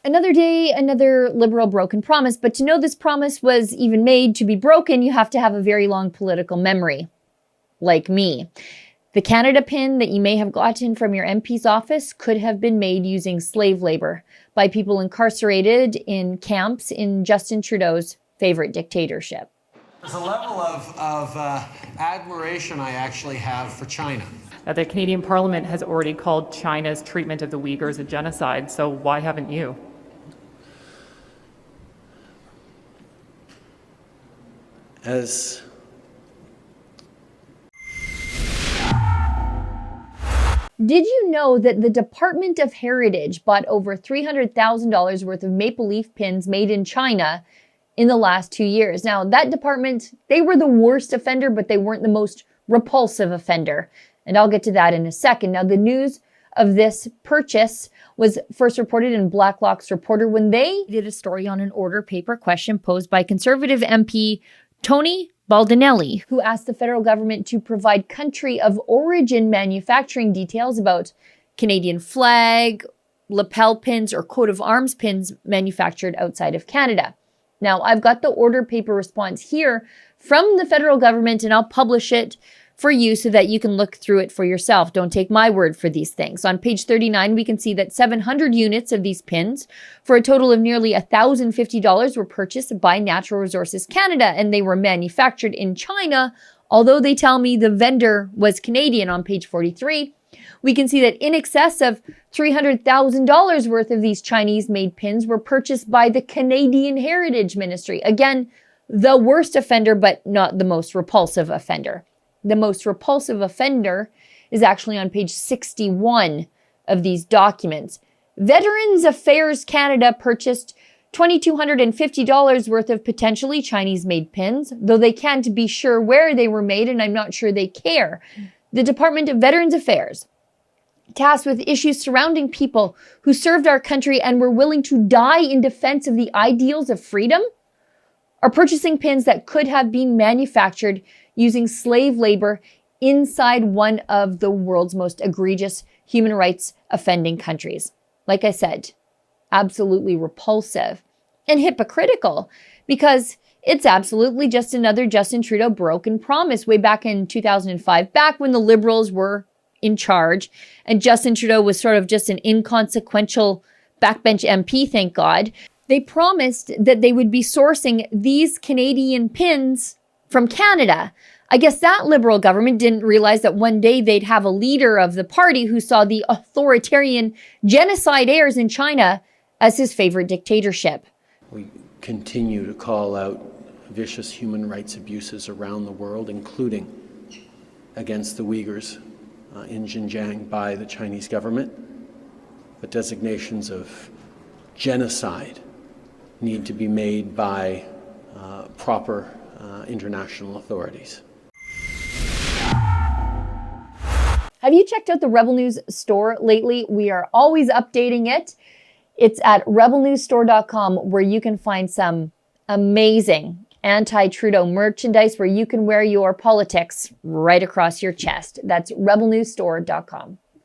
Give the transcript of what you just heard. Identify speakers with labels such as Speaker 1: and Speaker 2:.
Speaker 1: Another day, another liberal broken promise. But to know this promise was even made to be broken, you have to have a very long political memory, like me. The Canada pin that you may have gotten from your MP's office could have been made using slave labor by people incarcerated in camps in Justin Trudeau's favorite dictatorship.
Speaker 2: There's a level of admiration I actually have for China.
Speaker 3: The Canadian Parliament has already called China's treatment of the Uyghurs a genocide, so why haven't you?
Speaker 1: Did you know that the Department of Heritage bought over $300,000 worth of maple leaf pins made in China in the last 2 years? Now, that department, they were the worst offender, but they weren't the most repulsive offender. And I'll get to that in a second. Now, the news of this purchase was first reported in Blacklock's Reporter when they did a story on an order paper question posed by Conservative MP Tony Baldinelli, who asked the federal government to provide country of origin manufacturing details about Canadian flag, lapel pins, or coat of arms pins manufactured outside of Canada. Now, I've got the order paper response here from the federal government, and I'll publish it for you so that you can look through it for yourself. Don't take my word for these things. On page 39, we can see that 700 units of these pins for a total of nearly $1,050 were purchased by Natural Resources Canada, and they were manufactured in China, although they tell me the vendor was Canadian. On page 43, we can see that in excess of $300,000 worth of these Chinese-made pins were purchased by the Canadian Heritage Ministry. Again, the worst offender, but not the most repulsive offender. The most repulsive offender is actually on page 61 of these documents. Veterans Affairs Canada purchased $2,250 worth of potentially Chinese-made pins, though they can't be sure where they were made, and I'm not sure they care. The Department of Veterans Affairs, tasked with issues surrounding people who served our country and were willing to die in defense of the ideals of freedom, are purchasing pins that could have been manufactured using slave labor inside one of the world's most egregious human rights offending countries. Like I said, absolutely repulsive and hypocritical, because it's absolutely just another Justin Trudeau broken promise way back in 2005, back when the Liberals were in charge and Justin Trudeau was sort of just an inconsequential backbench MP, thank God. They promised that they would be sourcing these Canadian pins from Canada. I guess that Liberal government didn't realize that one day they'd have a leader of the party who saw the authoritarian genocidaires in China as his favorite dictatorship.
Speaker 4: We continue to call out vicious human rights abuses around the world, including against the Uyghurs in Xinjiang by the Chinese government. But designations of genocide need to be made by proper international authorities.
Speaker 1: Have you checked out the Rebel News store lately? We are always updating it. It's at rebelnewsstore.com, where you can find some amazing anti-Trudeau merchandise where you can wear your politics right across your chest. That's rebelnewsstore.com.